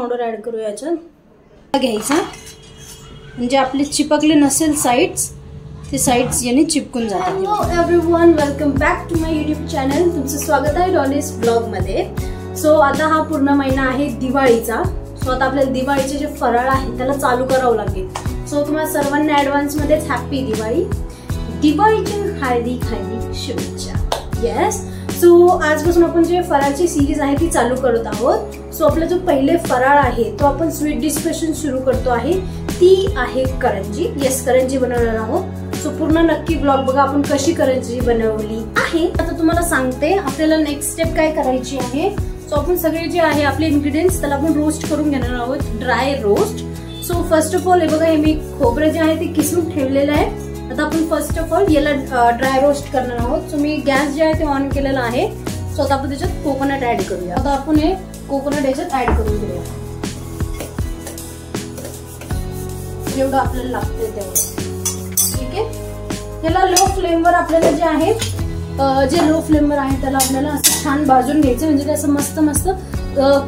Powder add करूया याच्यात. घ्यायचा म्हणजे आपले चिपकले नसेल साइड्स ते साइड्स याने चिपकून जातात. Hello everyone, welcome back to my YouTube channel. तुमचं स्वागत आहे डॉलीज ब्लॉग मध्ये. सो आता हा पूर्ण महिना आहे दिवाळीचा. सो आता आपल्याला दिवाळीचे जे फराळ आहे त्याला चालू करावं लागेल. सो तुम्हाला सर्वांना ऍडव्हान्स मध्येच हॅपी दिवाळी. दिवाळीच्या हार्दिक शुभेच्छा. येस, सो आजपासून आपण जे फराळची सिरीज आहे ती चालू करत आहोत. सो आपला जो पहिले फराळ आहे तो आपण स्वीट डिस्कशन सुरू करतो आहे, ती आहे करंजी. येस, करंजी बनवणार आहोत. सो पूर्ण नक्की ब्लॉग बघा आपण कशी करंजी बनवली आहे. आता तुम्हाला सांगते आपल्याला नेक्स्ट स्टेप काय करायची आहे. सो आपण सगळे जे आहे आपले इन्ग्रेडियंट्स त्याला आपण रोस्ट करून घेणार आहोत, dry roast. So first of all हे बघा, हे मी खोबरं जे आहे ते किसून ठेवलेलं आहे. आता आपण फर्स्ट ऑफ ऑल याला ड्राय रोस्ट करणार आहोत. सो मी गॅस जे आहे ते ऑन केलेला आहे. सो आता आपण त्याच्यात कोकोनट ऍड करूया. आता आपण हे कोकोनट याच्यात ऍड करून घेऊया, जेवढं आपल्याला लागते तेवढं. ठीक आहे, याला लो फ्लेमवर आपल्याला जे आहे लो फ्लेमवर आहे त्याला आपल्याला असं छान भाजून घ्यायचं, म्हणजे ते असं मस्त मस्त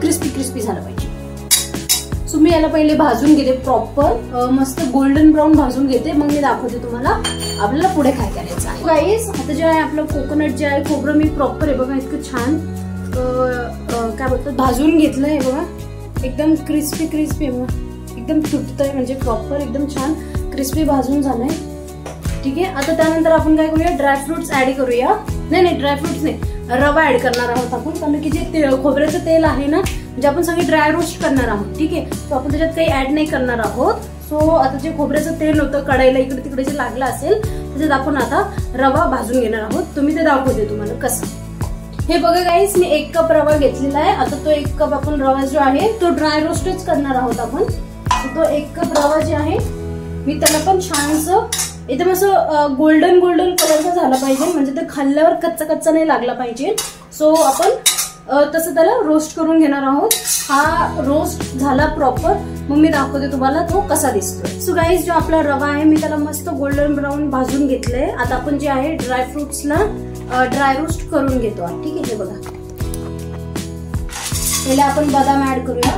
क्रिस्पी क्रिस्पी झालं पाहिजे. सो मी याला पहिले भाजून घेते, प्रॉपर मस्त गोल्डन ब्राऊन भाजून घेते, मग मी दाखवते तुम्हाला आपल्याला पुढे काय करायचं आहे. गाईस, आता जे आहे आपलं कोकोनट जे आहे खोबरं मी प्रॉपर आहे बघा इतकं छान काय बोलतात भाजून घेतलंय बघा. एकदम क्रिस्पी क्रिस्पी एकदम तुटतंय, म्हणजे प्रॉपर एकदम छान क्रिस्पी भाजून झालंय. ठीक आहे, आता त्यानंतर आपण काय करूया, ड्रायफ्रुट्स ऍड करूया. नाही ड्रायफ्रुट्स नाही, रवा ऍड करणार आहोत आपण, कारण की जे खोबऱ्याचं तेल आहे ना, म्हणजे आपण सगळे ड्राय रोस्ट करणार आहोत. ठीक आहे, तो आपण त्याच्यात काही ऍड नाही करणार आहोत. सो आता जे खोबऱ्याचं तेल होतं कढईला इकडे तिकडे जे लागलं असेल त्याच्यात आपण आता रवा भाजून घेणार आहोत. तुम्ही ते दाखवते तुम्हाला कसं. हे बघा गाईस, मी 1 कप रवा घेतलेला आहे. आता तो 1 कप आपण रवा जो आहे तो ड्राय रोस्टच करणार आहोत आपण. तो 1 कप रवा जे आहे मी त्याला पण छानसं एकदम असं गोल्डन गोल्डन कलरचा झाला पाहिजे, म्हणजे ते खाल्ल्यावर कच्चा कच्चा नाही लागला पाहिजे. सो आपण तसं त्याला रोस्ट करून घेणार आहोत. हा रोस्ट झाला प्रॉपर, मग मी दाखवते तुम्हाला तो कसा दिसतोय. सो गाईज, जो आपला रवा आहे मी त्याला मस्त गोल्डन ब्राऊन भाजून घेतलंय. आता आपण जे आहे ड्रायफ्रुट्सला ड्राय रोस्ट करून घेतो. ठीक आहे, हे बघा, पहिले आपण बदाम ऍड करूया.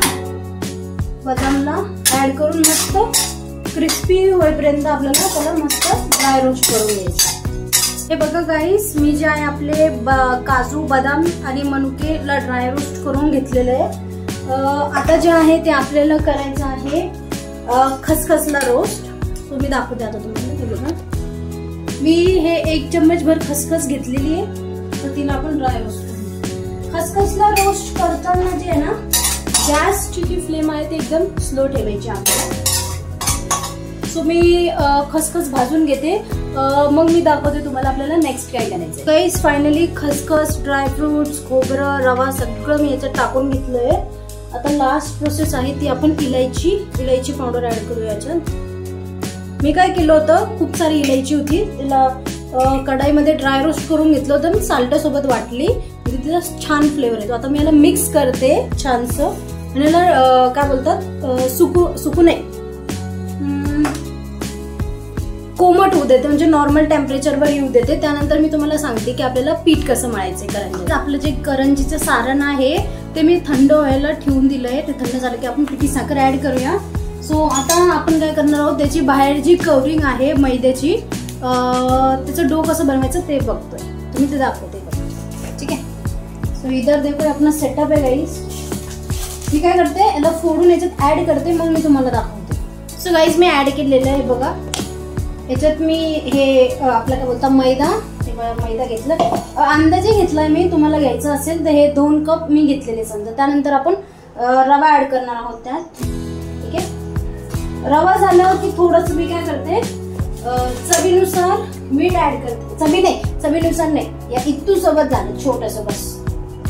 बदामला ऍड करून मस्त क्रिस्पी होईपर्यंत आपल्याला त्याला मस्त ड्राय रोस्ट करून घ्यायचं. हे बघा गाईस, मी जे आहे आपले काजू बदाम आणि मनुकेला ड्राय रोस्ट करून घेतलेलं आहे. आता जे आहे ते आपल्याला करायचं आहे खसखसला रोस्ट. तुम्ही दाखवते आता तुम्हाला. हे बघा, मी हे 1 चम्मच भर खसखस घेतलेली आहे, तर तिला आपण ड्राय रोस्ट करू. खसखसला रोस्ट करताना जे आहे ना, गॅसची जी फ्लेम आहे ती एकदम स्लो ठेवायची आपल्याला. सो मी खसखस भाजून घेते, मग मी दाखवते तुम्हाला आपल्याला नेक्स्ट काय करायचं. गाईस, फायनली खसखस, ड्रायफ्रुट्स, खोबरं, रवा सगळं मी याच्यात टाकून घेतलंय. आता लास्ट प्रोसेस आहे ती आपण इलायची पावडर ऍड करूया याच्यात. मी काय केलं होतं, खूप सारी इलायची होती, तिला कढाईमध्ये ड्राय रोस्ट करून घेतलं होतं मी, साल्टा सोबत वाटली, म्हणजे तिचा छान फ्लेवर येतो. आता मी याला मिक्स करते छानसं, आणि याला काय बोलतात सुकू नाही, कोमट होऊ देते, म्हणजे नॉर्मल टेम्परेचरवर येऊ देते. त्यानंतर मी तुम्हाला सांगते की आपल्याला पीठ कसं मळायचंय करंजी. आपलं जे करंजीचं सारण आहे ते मी थंड व्हायला ठेवून दिलंय. ते थंड झालं की आपण पिठी साखर ऍड करूया. सो आता आपण काय करणार आहोत, त्याची बाहेर जी कवरिंग आहे मैद्याची, त्याचं डो कसं बनवायचं ते बघतोय, तुम्ही ते दाखवते. ठीक आहे, सो इधर देखो अपना सेटअप आहे गाईस. मी काय करते, याला फोडून याच्यात ऍड करते, मग मी तुम्हाला दाखवते. सो गाईस, मी ऍड केलेलं आहे बघा. याच्यात मी हे आपला काय बोलता मैदा घेतला, अंदाजे घेतलाय मी. तुम्हाला घ्यायचं असेल तर हे 2 कप मी घेतलेले समजा. त्यानंतर आपण रवा ऍड करणार आहोत त्यात. ठीक आहे, रवा झाल्यावर की थोडस मी काय करते, चवीनुसार मीठ ऍड करते. चवीनुसार नाही, या इतू सोबत झालं छोटस बस.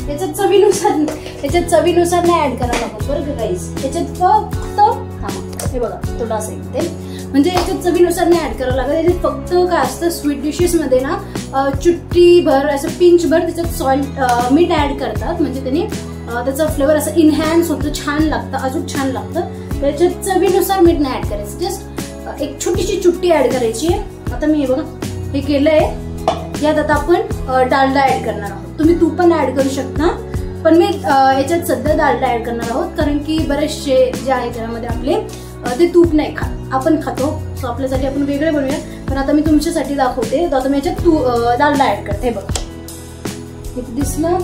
याच्यात चवीनुसार नाही ऍड करायला लागत बरं का गाईस. याच्यात फक्त हे बघा थोडासा येते, म्हणजे याच्यात चवीनुसार नाही ऍड करावं लागत. याच्यात फक्त काय असतं, स्वीट डिशेस मध्ये ना चुट्टी भर असं पिंच भर त्याच्यात मीठ ऍड करतात, म्हणजे त्यांनी त्याचा फ्लेवर असं इनहॅन्स होतं, छान लागतं, अजून छान लागतं. त्याच्यात चवीनुसार मीठ नाही ऍड करायचं, जस्ट एक छोटीशी चुट्टी ऍड करायची. आता मी हे बघा हे केलंय. यात आता आपण डालडा ऍड करणार आहोत. तुम्ही तूप पण ऍड करू शकता, पण मी याच्यात सध्या डालडा ऍड करणार आहोत, कारण की बरेचसे जे आहे त्यामध्ये आपले ते तूप नाही खात, आपण खातो. सो आपल्यासाठी आपण वेगळे बनवूया. पण आता मी तुमच्यासाठी दाखवते. तर आता मी याच्यात डालडा ऍड करते. बघा किती दिसलं.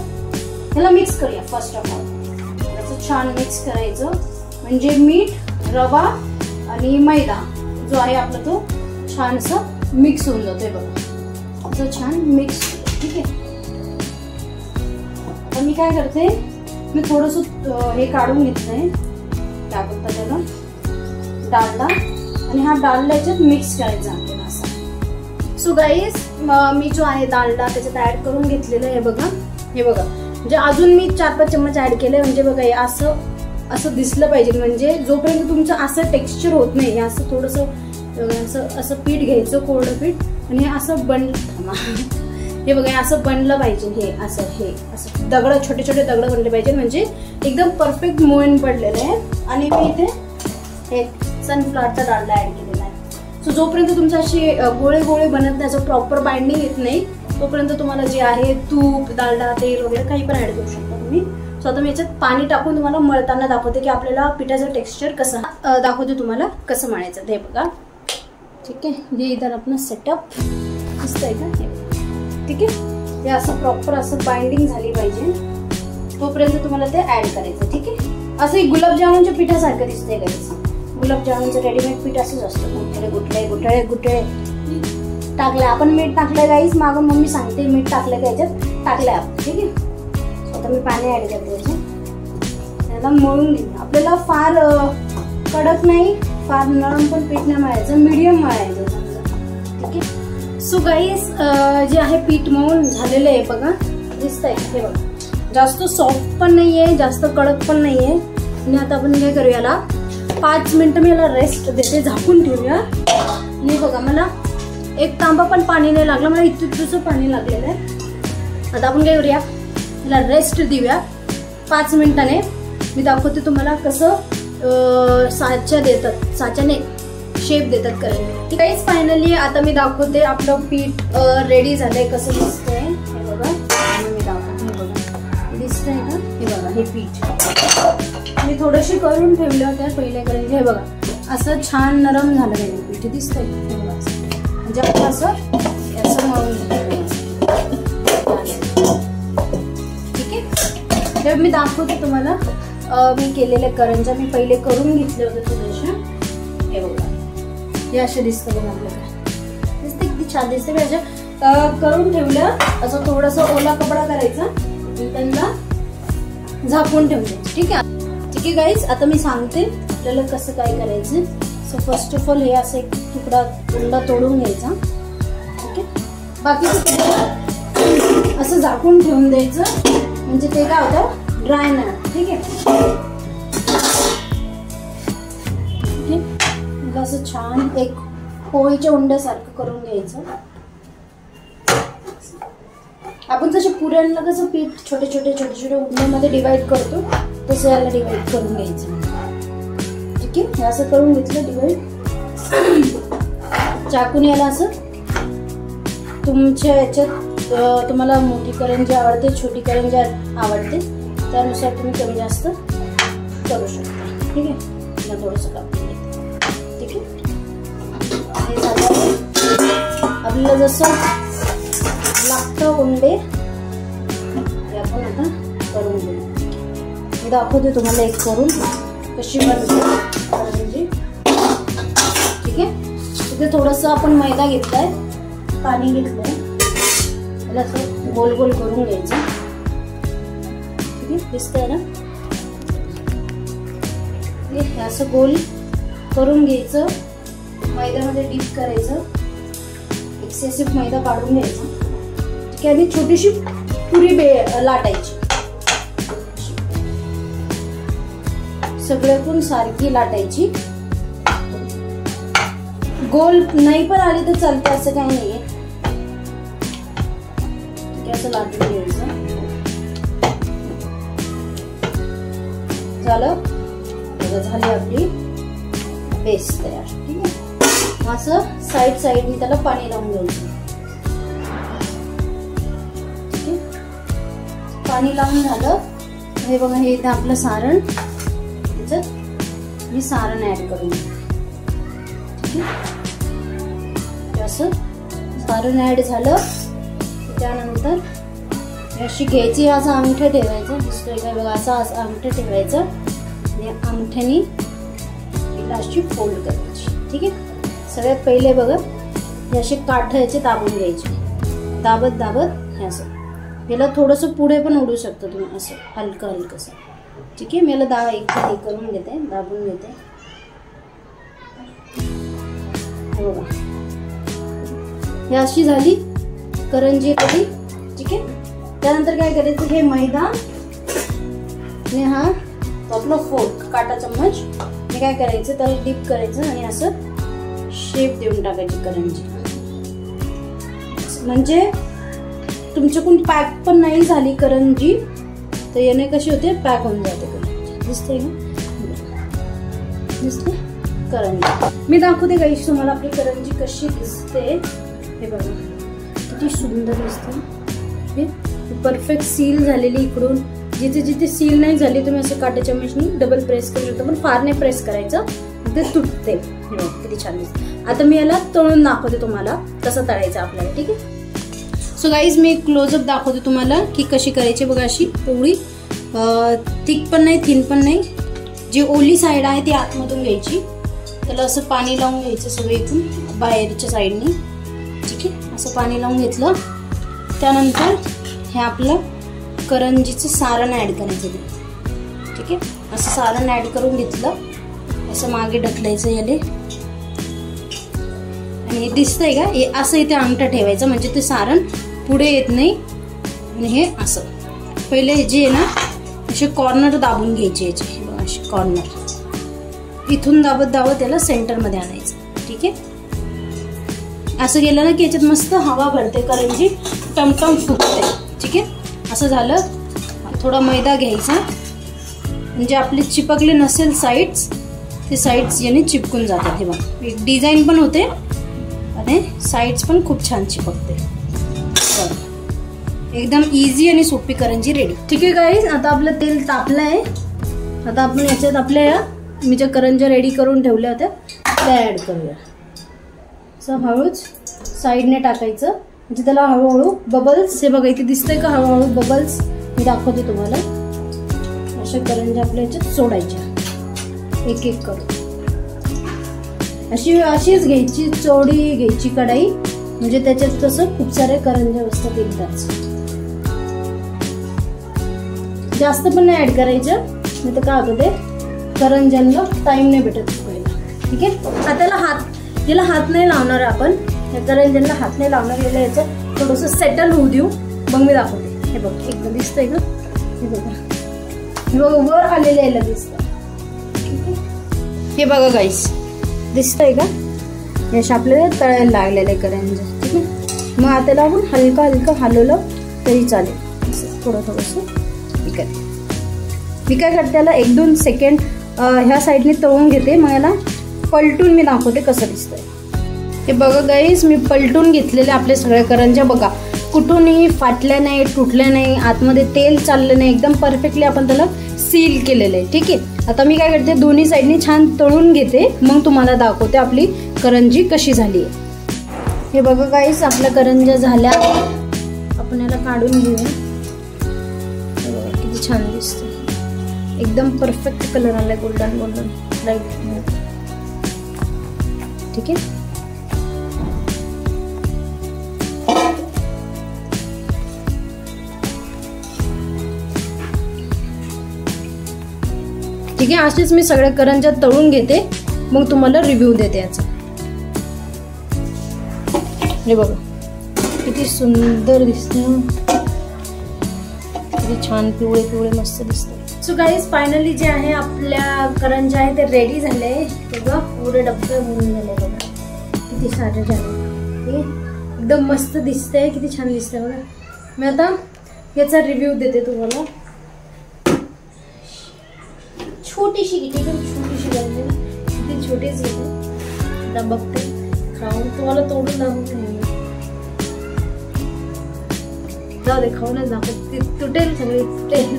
ह्याला मिक्स करूया. फर्स्ट ऑफ ऑल याचं छान मिक्स करायचं, म्हणजे मीठ, रवा आणि मैदा जो आहे आपला तो छान असं मिक्स होऊन जातोय. बघा असं छान मिक्स होतं. ठीक आहे. तर मी काय करते, मी थोडंसं हे काढून घेतलंय, काय बोलतात त्याला, डालडा, आणि हा डालडा याच्यात मिक्स करायचा आपल्याला असा. सो गाईज मी जो आहे डालडा त्याच्यात ऍड करून घेतलेलं आहे. बघा हे बघा, म्हणजे अजून मी 4-5 चम्मच ऍड केले, म्हणजे बघा हे असं असं दिसलं पाहिजे. म्हणजे जोपर्यंत तुमचं असं टेक्स्चर होत नाही, असं थोडंसं असं असं पीठ घ्यायचं, कोरडं पीठ, आणि हे असं बनलं. हे बघा असं बनलं पाहिजे. हे असं दगड, छोटे छोटे दगड बनले पाहिजे, म्हणजे एकदम परफेक्ट मोहन पडलेलं आहे. आणि मी इथे एक सनफ्लॉवरचा डालडा ऍड केलेला आहे. सो जोपर्यंत तुमचं असे गोळे गोळे बनत नाही, असं प्रॉपर बाइंडिंग येत नाही, तोपर्यंत तुम्हाला जे आहे तूप, डालडा, तेल वगैरे काही पण ऍड करू शकता तुम्ही. सो आता मी याच्यात पाणी टाकून तुम्हाला मळताना दाखवते की आपल्याला पिठाचं टेक्स्चर कसं दाखवते तुम्हाला कसं मळायचं ते. बघा ठीक आहे. हे इथं आपलं सेटअप दिसतंय का, ठीक आहे. हे असं प्रॉपर असं बाइंडिंग झाली पाहिजे, तोपर्यंत तुम्हाला ते ऍड करायचं. ठीक आहे. असं गुलाबजामुनच्या पिठासारखं दिसतंय का. गुलाबजामुनचं रेडीमेड पीठ असंच असतं, गुठळे टाकलंय आपण, मीठ टाकलंय गाईस. मागून मम्मी सांगते मीठ टाकलं का याच्यात, टाकलंय आपण. ठीक आहे. आता मी पाणी ऍड करते याच्यात, त्याला मळून घेऊ. आपल्याला फार कडक नाही, फार नरम पण पीठ नाही मळायचं, मीडियम मळायचं. ठीक आहे. सो गाईस जे आहे पीठ मळून झालेलं आहे. बघा दिसतंय हे बघा, जास्त सॉफ्ट पण नाहीये, जास्त कडक पण नाहीये. आणि आता आपण काय करूया, याला 5 मिनिटं मी याला रेस्ट देते, झाकून ठेवूया. आणि बघा मला एक तांबा पण पाणी नाही लागलं, मला इतकंसं पाणी लागलेलं आहे. आता आपण काय करूया, याला रेस्ट देऊया 5 मिनिटाने. मी दाखवते तुम्हाला कसं साच्या देतात, साच्याने शेप देतात करायला. ठीक आहे. फायनली आता मी दाखवते आपलं पीठ रेडी झालंय, कसं दिसतंय हे बघा. मी दाखवते, हे बघा दिसतंय का, हे बघा हे पीठ मी थोडंशी करून ठेवलं होत्या पहिले करायचे. हे बघा असं छान नरम झालं आहे पीठ, दिसतंय हे बघा. म्हणजे आपण असं मळून घेतलं. ठीक आहे. हे मी दाखवते तुम्हाला मी केलेले करंजा मी पहिले करून घेतले होते थोडेसे. हे बघा हे असे दिसतं बघा आपल्याला, दिसते किती छान दिसते. मी अशा करून ठेवलं, असं थोडंसं ओला कपडा करायचा, त्यांना झाकून ठेवले. ठीक आहे. ठीक आहे गाईज, आता मी सांगते आपल्याला कसं काय करायचं. सो फर्स्ट ऑफ ऑल हे असं एक तुकडा तोडून घ्यायचा. ठीक आहे. बाकीचं असं झाकून ठेवून द्यायचं, म्हणजे ते काय होतं, ड्राय नाही. ठीक आहे. असं छान एक पोळीच्या उंड्यासारखं करून घ्यायचं. आपण जसे पुऱ्यांना कसं पीठ छोटे छोटे उंड्यामध्ये डिवाइड करतो, तसं याला डिवाइड करून घ्यायचं. ठीक आहे. हे असं करून घेतलं डिवाइड. चाकून याला असं तुमच्या याच्यात तुम्हाला मोठी करंजी आवडते, छोटी करंजी आवडते, त्यानुसार तुम्ही कमी जास्त करू शकता. ठीक आहे. मला थोडंसं कापून घ्या. ठीक आहे. हे झालं. आपल्याला जसं लागतं उंडे हे आपण आता करून घेऊ. मी दाखवते तुम्हाला एक करून कशी बनते करंजी. ठीक आहे. इथे थोडंसं आपण मैदा घेतलाय, पाणी घेतलंय, त्याला असं गोल गोल करून घ्यायचं. ठीक आहे. दिसतंय ना, हे असं गोल करून घ्यायचं, मैद्यामध्ये डीप करायचं, एक्सेसिव्ह मैदा काढून घ्यायचा. ठीक आहे. आणि छोटीशी पुरी लाटायची, सगळ्यातून सारखी लाटायची. गोल नाही पण आली तर चालते, असं काही नाहीये. ठीक आहे. असं लाटून घ्यायचं. झालं. झाली आपली पेस्ट तयार. ठीक आहे. असं साईडने त्याला पाणी लावून घ्यायचं. ठीक आहे. पाणी लावून झालं हे बघा, हे इथे आपलं सारण, त्याच्यात मी सारण ऍड करून असं सारण ऍड झालं. त्यानंतर अशी घ्यायची, असं अंगठं ठेवायचं, दिसतोय काय बघा, असं अंगठं ठेवायचं आणि अंगठ्यानी हिला अशी फोल्ड करायची. ठीक आहे. सगळ्यात पहिले बघा, हे असे काठ याचे दाबून घ्यायचे, दाबत दाबत हे असं. याला थोडंसं पुढे पण ओढू शकता तुम्ही, असं हलकं हलकंसं. ठीक आहे. मी याला एकदा हे करून घेते, दाबून घेते. हे बघा, हे अशी झाली करंजी कधी. ठीक आहे. त्यानंतर काय करायचं, हे मैदा आणि हा आपला फोर्क, काटा चम्मच, हे काय करायचं, त्याला डीप करायचं आणि असं शेप देऊन टाकायची करंजी. म्हणजे तुमच्याकडून पॅक पण नाही झाली करंजी तर याने कशी होते, पॅक होऊन जाते करंजी. दिसते का, दिसते करंजी. मी दाखवते गाईस तुम्हाला आपली करंजी कशी दिसते. हे बघा किती सुंदर दिसते. हे परफेक्ट सील झालेली. इकडून जिथे जिथे सील नाही झाली तुम्ही असं काटा चम्मचनी डबल प्रेस करू शकता, पण फार नाही प्रेस करायचं, ते तुटते. किती छान दिसते. आता मी याला तळून दाखवते तुम्हाला कसं तळायचं आपल्याला. ठीक आहे. सो गाईज मी क्लोजअप दाखवते तुम्हाला की कशी करायची. बघा अशी एवढी थिक पण नाही, थिन पण नाही. जी ओली साईड आहे ती आतमधून घ्यायची, त्याला असं पाणी लावून घ्यायचं सगळं इथून बाहेरच्या साईडनी. ठीक आहे. असं पाणी लावून घेतलं. त्यानंतर हे आपलं करंजीचं सारण ऍड करायचं ते. ठीक आहे. असं सारण ऍड करून घेतलं, असं मागे ढकलायचं याले. आणि हे दिसतंय का, हे असं इथे अंगठा ठेवायचं म्हणजे ते सारण पुढे येत नाही. आणि हे असं पहिले जे आहे ना, असे कॉर्नर दाबून घ्यायचे याचे. बघा असे कॉर्नर इथून दाबत दाबत याला सेंटरमध्ये आणायचं. ठीक आहे. असं केलं ना की याच्यात मस्त हवा भरते, करंजी टमटम फुगते. ठीक आहे. असं झालं. थोडा मैदा घ्यायचा म्हणजे आपले चिपकले नसेल साईड्स, ते साईड्स याने चिपकून जातात. हे बघा एक डिझाईन पण होते आणि साईड्स पण खूप छान चिपकते. एकदम इझी आणि सोपी करंजी रेडी. ठीक आहे गाईज, आता आपलं तेल तापलं आहे. आता आपण याच्यात आपल्या मी ज्या करंज्या रेडी करून ठेवल्या होत्या त्या ऍड करूया. असं हळूच साईडने टाकायचं म्हणजे त्याला हळूहळू बबल्स, हे बघा इथे दिसतंय का हळूहळू बबल्स, मी दाखवते तुम्हाला. अशा करंज्या आपल्या याच्यात सोडायच्या एक एक करून. अशीच घ्यायची, चौडी घ्यायची कढाई, म्हणजे त्याच्यात कसं खूप सारे करंज्या बसतात एकदाच. जास्त पण नाही ऍड करायचं, नाही तर काय होतं ते करंज्यांना टाइम नाही भेटत फुगायला. ठीक आहे. आता याला हात नाही लावणार आपण, या करंज्यांना हात नाही लावणार. याला याचं थोडंसं सेटल होऊ देऊ, मग मी दाखवते. हे बघ एकदम दिसतंय का, हे बघा वर आलेलं याला दिसतं. हे बघा गाईस दिसतंय का, याच्या आपल्याला तळायला लागलेलं करंज्या. ठीक आहे. मग आता आपण हलकं हलकं हलवलं तरी चालेल, थोडं थोडंसं. मी काय करते, त्याला 1-2 सेकंड ह्या साईडने तळून घेते, मग याला पलटून मी दाखवते कसं दिसतंय. हे बघा गाईस मी पलटून घेतलेले आपले सगळे करंज्या. बघा कुठूनही फाटल्या नाही, तुटल्या नाही, आतमध्ये तेल चाललं नाही, एकदम परफेक्टली आपण त्याला सील केलेलं आहे. ठीक आहे. आता मी काय करते, दोन्ही साईडनी छान तळून घेते, मग तुम्हाला दाखवते आपली करंजी कशी झाली आहे. हे बघा गाईस आपल्या करंज्या झाल्या, आपण याला काढून घेऊया. किती छान दिसते, एकदम परफेक्ट कलर आलाय, गोल्डन गोल्डन लाईट. ठीक आहे. ठीक आहे. असेच मी सगळ्या करंज्या तळून घेते, मग तुम्हाला रिव्ह्यू देते याचा. हे बघा किती सुंदर दिसतं, किती छान पिवळे पिवळे मस्त दिसतं. सो गाईज फायनली जे आहे आपल्या करंज्या आहे ते रेडी झाले. बघा पुढे डब्बे भरून झाले, बघा किती सारे झाले. एकदम मस्त दिसतंय, किती छान दिसतंय बघा. मी आता याचा रिव्ह्यू देते तुम्हाला. छोटीशी एकदम छोटीशी बनली, किती छोटीच येते. आता बघते खाऊन तुम्हाला तोडून दाखवते. जाऊ दे खाऊनच दाखवते, तुटेल सगळे तुटेल.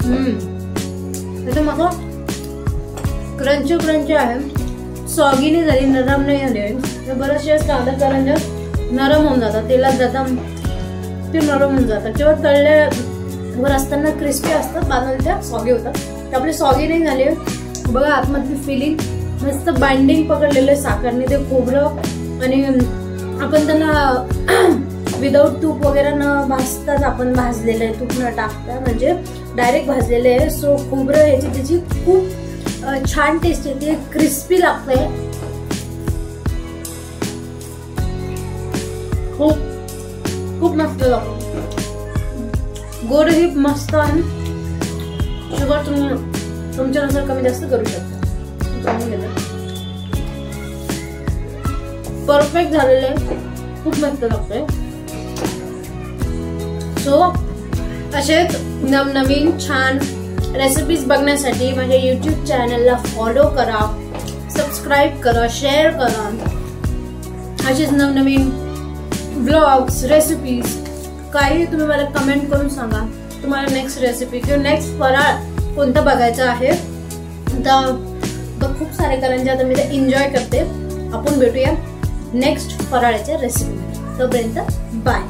त्याचं मग क्रंची क्रंची आहे, सॉगी नाही झाली, नरम नाही झाली. बरेचसे कांदा करंजा नरम होऊन जातात, तेलात जातात ते नरम होऊन जातात, किंवा तळल्यावर असताना क्रिस्पी असतात, बांधून त्या सॉगी होतात. तर आपले सॉगी नाही झाले बघा. आतमधली फिलिंग मस्त बाइंडिंग पकडलेलं आहे साखरने, ते खोबरं. आणि आपण त्यांना विदाऊट तूप वगैरे न भाजताच आपण भाजलेलं आहे, तूप न टाकता, म्हणजे डायरेक्ट भाजलेले आहे. सो खोबरं याची त्याची खूप छान टेस्ट येते, क्रिस्पी लागते, खूप खूप मस्त लागतो. गोड ही मस्त आहे. शुगर तुम्ही तुमच्यानुसार कमी जास्त करू शकता. परफेक्ट झालेलं आहे, खूप मस्त लागतंय. सो असेच नवनवीन छान रेसिपीज बघण्यासाठी माझ्या YouTube चॅनलला फॉलो करा, सबस्क्राईब करा, शेअर करा. असेच नवनवीन ब्लॉग्स, रेसिपीज काही तुम्ही मला कमेंट करून सांगा तुम्हाला नेक्स्ट रेसिपी किंवा नेक्स्ट फराळ कोणता बघायचा आहे. तर खूप सारे करंज्या आता मी ते एन्जॉय करते. आपण भेटूया नेक्स्ट फराळाच्या रेसिपी. तोपर्यंत बाय.